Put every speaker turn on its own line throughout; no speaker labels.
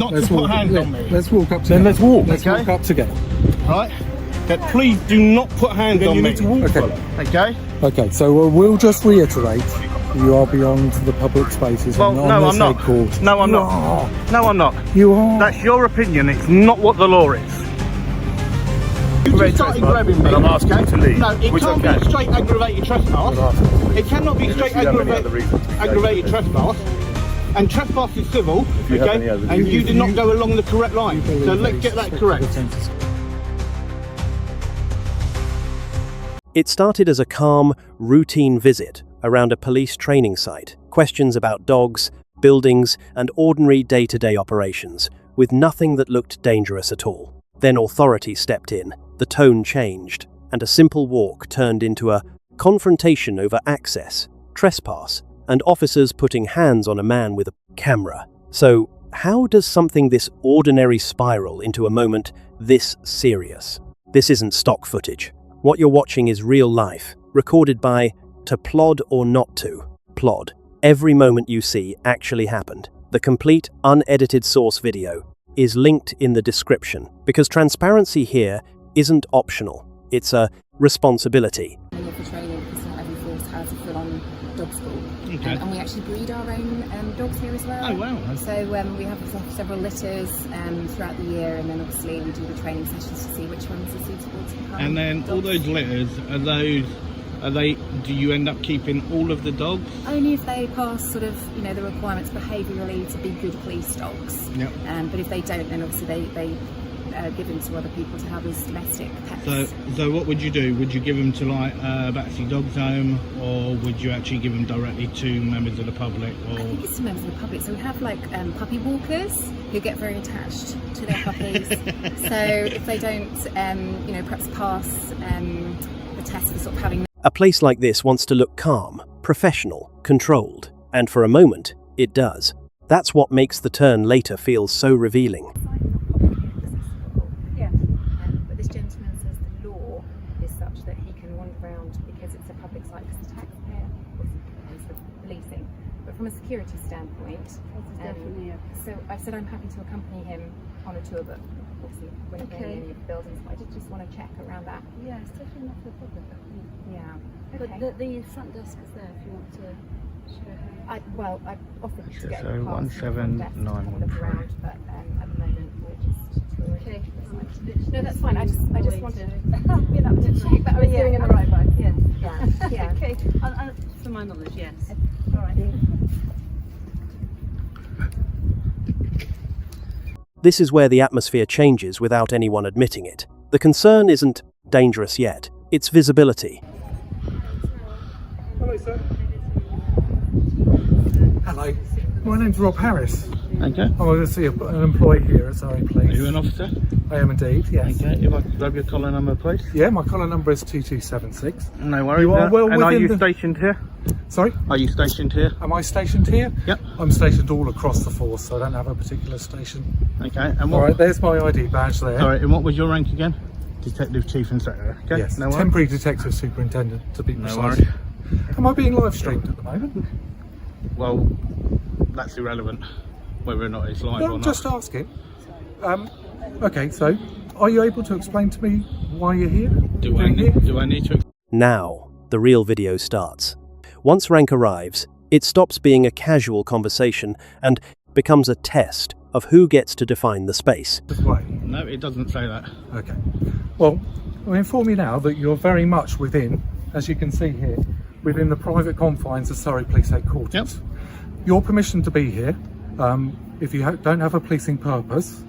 Not to put hands on me.
Let's walk up together.
Then let's walk,
Let's
okay?
walk up together.
Right? Then please do not put hands on
you
me.
need to walk,
Okay?
Okay, so we'll just reiterate, you are beyond the public spaces.
Well,
and
no,
on
I'm
this
not.
head court.
No, I'm
You
not.
are.
No, I'm not.
You are.
That's your opinion. It's not what the law is. You just started grabbing me.
I'm asking you to leave.
No, it
Which
can't
I
be
can.
straight aggravated trespass. It cannot be straight
you have any other reason to go
aggravated
to it.
trespass. And trespass is civil,
you have
okay?
any other
And you
reason.
did not go along the correct line. So let's get that correct.
It started as a calm, routine visit around a police training site, questions about dogs, buildings, and ordinary day-to-day operations, with nothing that looked dangerous at all. Then authority stepped in, the tone changed, and a simple walk turned into a confrontation over access, trespass, and officers putting hands on a man with a camera. So, how does something this ordinary spiral into a moment this serious? This isn't stock footage. What you're watching is real life, recorded by To Plod or Not To. Plod. Every moment you see actually happened. The complete, unedited source video is linked in the description, because transparency here isn't optional. It's a responsibility.
For training, because not every force has a full-on dog school.
Okay.
And we actually breed our own dogs here as well.
Oh, wow.
So we have several litters throughout the year, and then obviously we do the training sessions to see which ones are suitable to become
And then all
dogs.
those litters, do you end up keeping all of the dogs?
Only if they pass sort of, the requirements behaviourally to be good police dogs.
Yep.
But if they don't, then obviously they give them to other people to have as domestic pets.
So what would you do? Would you give them to like Battersea Dogs Home, or would you actually give them directly to members of the public? Or
I think it's to members of the public. So we have like puppy walkers who get very attached to their puppies. So if they don't, perhaps pass the test of sort of having.
A place like this wants to look calm, professional, controlled, and for a moment, it does. That's what makes the turn later feel so revealing.
Yeah, but this gentleman says the law is such that he can wander around because it's a public site, because the taxpayer pays for policing. But from a security standpoint, so I said I'm happy to accompany him on a tour, but obviously we're not going in any of the buildings. But I did just want to check around that.
Yeah, it's definitely not for the public.
Yeah.
But the front desk is there if you want to show her.
I offered to get
So
a pass to the front desk to have a look
17913.
around, but at the moment we're just touring.
Okay.
No, that's fine. I just wanted to check that I was doing it the right way. Yeah.
Okay. For my knowledge, yes.
All right.
This is where the atmosphere changes without anyone admitting it. The concern isn't dangerous yet, it's visibility.
Hello, sir. Hello. My name's Rob Harris.
Okay.
I'm obviously an employee here at Surrey Police.
Are you an officer?
I am indeed, yes.
Okay. If I could grab your collar number, please.
Yeah, my collar number is 2276.
No worries.
You are well
and are
within
you
the-
stationed here?
Sorry?
Are you stationed here?
Am I stationed here?
Yep.
I'm stationed all across the force, so I don't have a particular station.
Okay. And
All right, there's my ID badge there.
Sorry, and what was your rank again? Detective Chief Inspector. Okay.
Yes,
No worries.
temporary detective superintendent to be
No
precise.
worries.
Am I being live streamed at the moment?
Well, that's irrelevant, whether or not it's live
No,
or
I'm
not.
just asking. Okay, so are you able to explain to me why you're here?
Do I need to?
Now, the real video starts. Once rank arrives, it stops being a casual conversation and becomes a test of who gets to define the space.
Way.
No, it doesn't say that.
Okay. Well, I'll inform you now that you're very much within, as you can see here, within the private confines of Surrey Police Headquarters.
Yep.
Your permission to be here, if you don't have a policing purpose.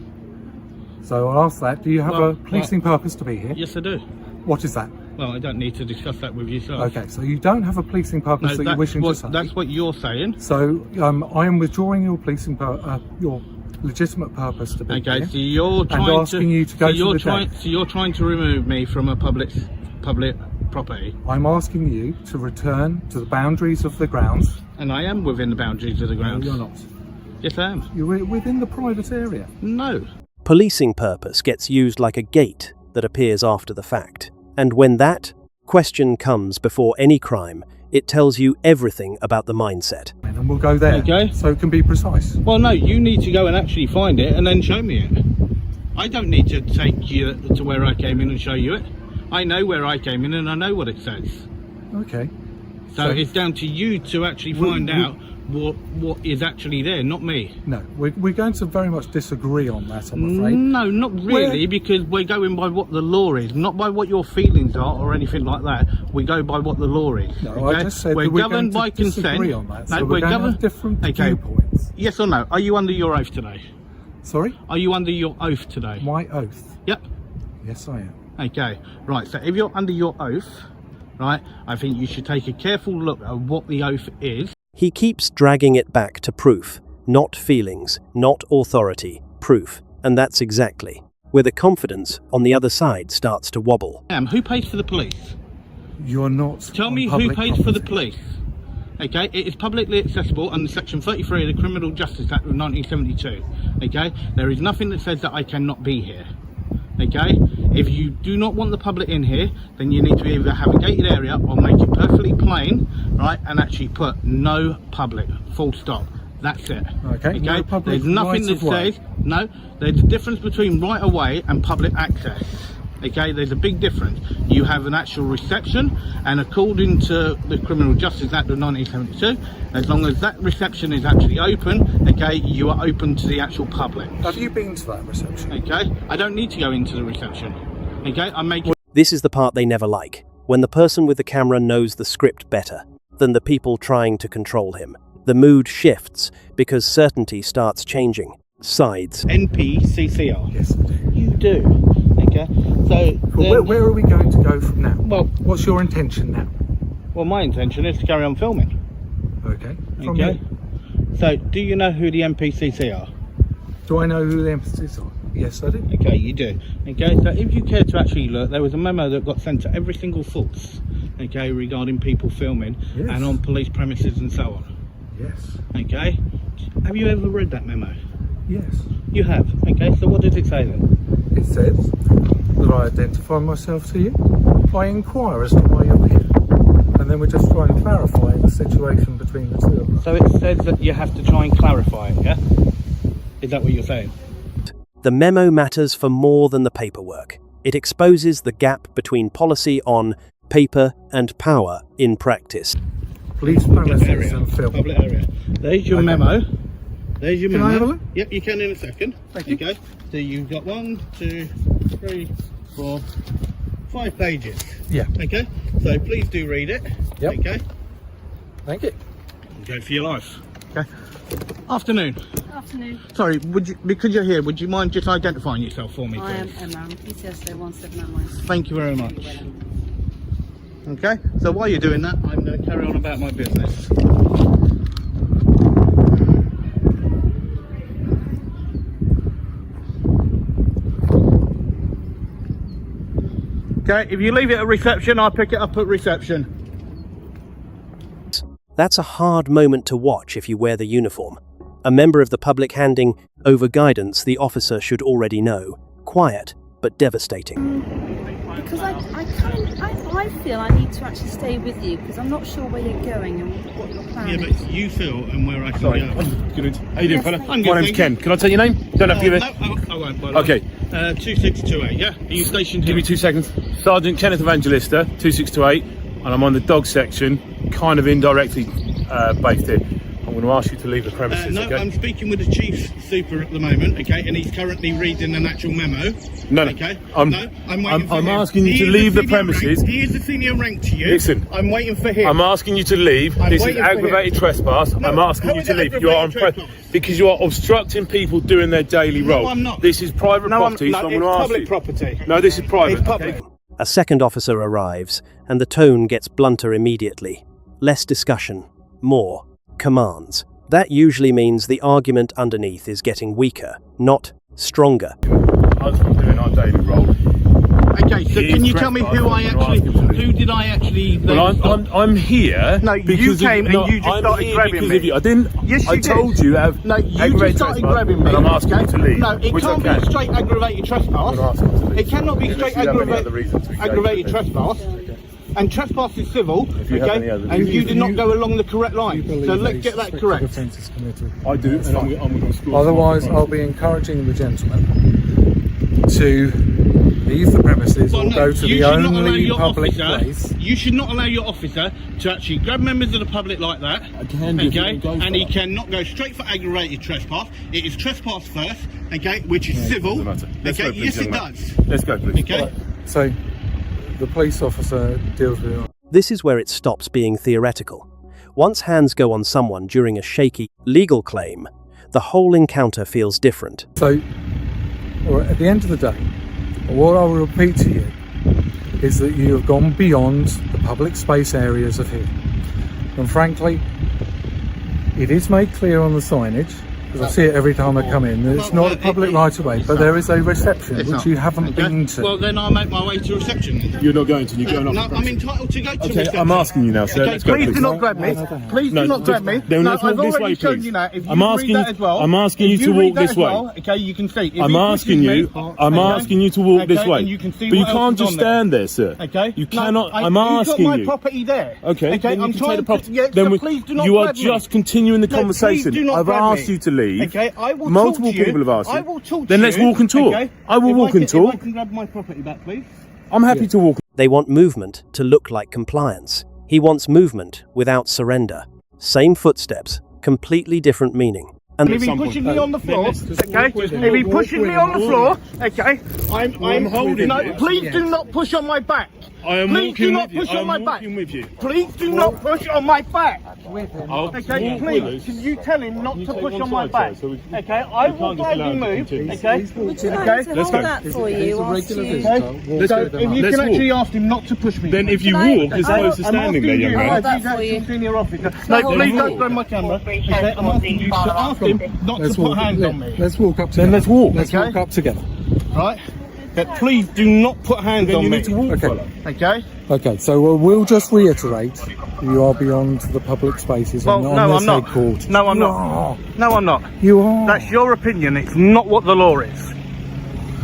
So I'll ask that, do you have a policing purpose to be here?
Yes, I do.
What is that?
Well, I don't need to discuss that with you, sir.
Okay, so you don't have a policing purpose that you're wishing to say.
That's what you're saying.
So I am withdrawing your policing your legitimate purpose to be
Okay,
here.
so you're trying
and asking you to go
so
to
you're
the
trying,
deck.
So you're trying to remove me from a public property,
I'm asking you to return to the boundaries of the grounds.
and I am within the boundaries of the grounds.
No, you're not.
Yes, I am.
You're within the private area.
No.
Policing purpose gets used like a gate that appears after the fact. And when that question comes before any crime, it tells you everything about the mindset.
And and we'll go there.
Okay.
So it can be precise.
Well, no, you need to go and actually find it and then show me it. I don't need to take you to where I came in and show you it. I know where I came in and I know what it says.
Okay.
So it's down to you to actually find out what is actually there, not me.
No, we're going to very much disagree on that, I'm afraid.
No, not really, because we're going by what the law is, not by what your feelings are or anything like that. We go by what the law is.
No,
okay?
I just said
we're
that we're
governed
going
by
to disagree
consent.
on that.
No,
So
we're
we're going to
governed.
have different
Okay.
viewpoints.
Yes or no? Are you under your oath today?
Sorry?
Are you under your oath today?
My oath?
Yep.
Yes, I am.
Okay, right, so if you're under your oath, right, I think you should take a careful look at what the oath is.
He keeps dragging it back to proof, not feelings, not authority, proof. And that's exactly where the confidence on the other side starts to wobble.
Who pays for the police?
You're not.
Tell me who pays for the police. Okay, it is publicly accessible under Section 33 of the Criminal Justice Act of 1972. Okay, there is nothing that says that I cannot be here. Okay, if you do not want the public in here, then you need to either have a gated area or make it perfectly plain, right, and actually put no public, full stop. That's it.
Okay, no public
there's nothing that
right-of-way.
says, no, there's a difference between right of way and public access. Okay, there's a big difference. You have an actual reception, and according to the Criminal Justice Act of 1972, as long as that reception is actually open, okay, you are open to the actual public.
Have you been to that reception?
Okay, I don't need to go into the reception. Okay, I'm making.
This is the part they never like, when the person with the camera knows the script better than the people trying to control him. The mood shifts because certainty starts changing sides.
NPCCR.
Yes, I do.
You do. Okay, so
Well, where are we going to go from now?
Well,
what's your intention now?
well, my intention is to carry on filming.
Okay. From
Okay.
you.
So, do you know who the NPCC are?
Do I know who the emphasis are? Yes, I do.
Okay, you do. Okay, so if you care to actually look, there was a memo that got sent to every single force, okay, regarding people filming
Yes.
and on police premises and so on.
Yes.
Okay, have you ever read that memo?
Yes.
You have. Okay, so what does it say then?
It says that I identify myself to you. I inquire as to why you're here. And then we just try and clarify the situation between the two of us.
So it says that you have to try and clarify it, yeah? Is that what you're saying?
The memo matters for more than the paperwork. It exposes the gap between policy on paper and power in practice.
Police premises and film.
Public area. There's your
Okay.
memo. There's your
Can
memo.
I have a look?
Yep, you can in a second.
Thank you.
Okay. So you've got 1, 2, 3, 4, 5 pages.
Yeah.
Okay. So please do read it.
Yep.
Okay.
Thank you.
Go for your life. Okay. Afternoon.
Afternoon.
Sorry, would you, because you're here, would you mind just identifying yourself for me, please?
I am Emma. I'm PCSO 179.
Thank you very much. Okay. So while you're doing that, I'm going to carry on about my business. Okay, if you leave it at reception, I'll pick it up at reception.
That's a hard moment to watch if you wear the uniform. A member of the public handing over guidance the officer should already know. Quiet, but devastating.
Because I feel I need to actually stay with you because I'm not sure where you're going and what your plan
Yeah,
is.
but you feel and where I can
Sorry,
go.
I'm good. How you doing,
Yes,
fella?
thank
you.
My name's
Thank
Ken.
you.
Can I take your name? Don't have to give it.
No, I won't. by the way.
Okay.
2628, yeah? Are you stationed here?
Give me 2 seconds. Sergeant Kenneth Evangelista, 2628, and I'm on the dog section, kind of indirectly based here. I'm going to ask you to leave the premises,
No,
okay?
I'm speaking with the chief super at the moment, okay, and he's currently reading an actual memo.
No.
Okay.
I'm
waiting for
I'm
him.
asking you
He
to
is a
leave the
senior
premises.
rank. He is a senior rank to you.
Listen.
I'm waiting for him.
I'm asking you to leave.
I'm
This is
waiting for
aggravated
him.
trespass.
No,
I'm asking
how
you
is
to
it
leave. You are on
aggravated trespass?
because you are obstructing people doing their daily role.
I'm not.
This is private
No,
property,
no,
so I'm
it's
going to ask
public
you.
property.
No, this is private.
It's public.
Okay?
A second officer arrives, and the tone gets blunter immediately. Less discussion, more commands. That usually means the argument underneath is getting weaker, not stronger.
Us from doing our daily role.
Okay, so
He
can
is
you tell me
trespassing.
who I
I'm gonna
actually,
ask him to leave.
who did I actually...
Well, I'm here.
No, you
because
came and
no,
you just
I'm
started
here
grabbing
because
me.
of you. I didn't.
Yes, you
I
did.
told you have.
No, you just
aggravated
started
trespass,
grabbing me.
and I'm asking you to leave.
No, it
which
can't
I
be
can.
straight aggravated trespass.
I'm gonna ask him to leave.
It cannot be
Unless
straight
you have any other reason to engage
aggravated
with me.
trespass. And trespass is civil,
you have any
okay?
other-
And you
If
did not
you-
go along the correct
You
line.
believe
So
a
let's get that
suspected
correct.
offence is committed.
I do, and I'm going to score.
Otherwise, I'll be encouraging the gentleman to leave the premises
Well,
or
no,
go to
you
the
should not allow
only
your
public
officer,
place.
You should not allow your officer to actually grab members of the public like that.
I can do if you
okay?
can go for
And he
that.
cannot go straight for aggravated trespass. It is trespass first, okay, which is civil.
Doesn't matter. Let's
Okay,
go, please,
yes it
gentlemen.
does.
Let's go, please.
Okay.
So the police officer deals with it.
This is where it stops being theoretical. Once hands go on someone during a shaky legal claim, the whole encounter feels different.
So, at the end of the day, what I will repeat to you is that you have gone beyond the public space areas of here. And frankly, it is made clear on the signage, because I see it every time I come in, that it's not a public right of way, but there is a reception
It's
which
not.
you haven't
Okay.
been to.
Well, then I'll make my way to reception.
You're not going to. You're going off.
No,
the
I'm
premises.
entitled to go to
Okay,
reception.
I'm asking you now, sir.
Okay,
Let's go,
please
please.
do not grab me. Please do not grab me.
Then
No,
let's
I've
walk this
already
way,
shown
please.
you that. If you
I'm
read
asking
that
you-
as well,
I'm asking
if
you to
read
walk
that
this
as
way.
well, okay, you can see. If
I'm
he
asking
pushes
you.
me,
I'm
okay,
asking you to walk this
okay,
way.
and you can see
But you
what else
can't
is
just
on there.
stand there, sir.
Okay.
You
No,
cannot. I'm
you've got
asking
my
you.
property there.
Okay, then you
I'm
can
trying
take the property.
To, yeah,
then
so
we,
please do not
you are
grab me.
just continuing the
No,
conversation.
please do not
I've
grab
asked
me.
you to leave.
Okay, I will
Multiple
talk to you.
people have asked you.
I will talk
Then
to
let's
you.
walk and talk.
Okay?
I will
If
walk and
If
talk.
I can grab my property back, please.
I'm happy to walk.
They want movement to look like compliance. He wants movement without surrender. Same footsteps, completely different meaning. And
If he
some
pushes
point.
me on the floor,
Then let's
okay?
walk with him.
If he
Walk
pushes
with
me
him.
on the floor, okay? I'm
holding
No,
you.
please do not push on my back.
I am
Please
walking
do not
with you.
push on
I'm
my back.
walking with you.
Please do not push on my back.
I'll
Okay,
walk
please,
with us.
can you tell him not
You
to
take
push
one
on my
side,
back?
sir, so we-
Okay, I
we
will
can't just
gladly
allow him to
move.
continue.
Okay.
Would you like
Okay.
to
Let's
hold
go.
that for
He's
you
a
whilst
regular
you...
visitor.
Okay.
Walk
So
with him
if
up.
you
Let's
can actually
walk.
ask him not to push me.
Then if you
Can I-
walk as opposed to
I'm
standing there,
asking
young
you,
man.
Hold that
as
for you.
a senior officer.
Let's
No,
walk.
please don't grab my camera. Okay, I'm asking you to ask him not to put hands on me.
Let's walk up together.
Then let's walk.
Let's
Okay.
walk up together.
Right? But please do not put hands
Then
on
you
me.
need to walk,
Okay.
fella.
Okay?
Okay, so we'll just reiterate you are beyond the public spaces
Well,
on
no,
this
I'm not.
headquarters.
No, I'm
You
not.
are.
No, I'm not.
You are.
That's your opinion. It's not what the law is.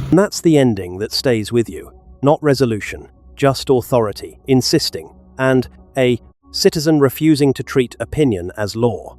And that's the ending that stays with you. Not resolution, just authority, insisting, and a citizen refusing to treat opinion as law.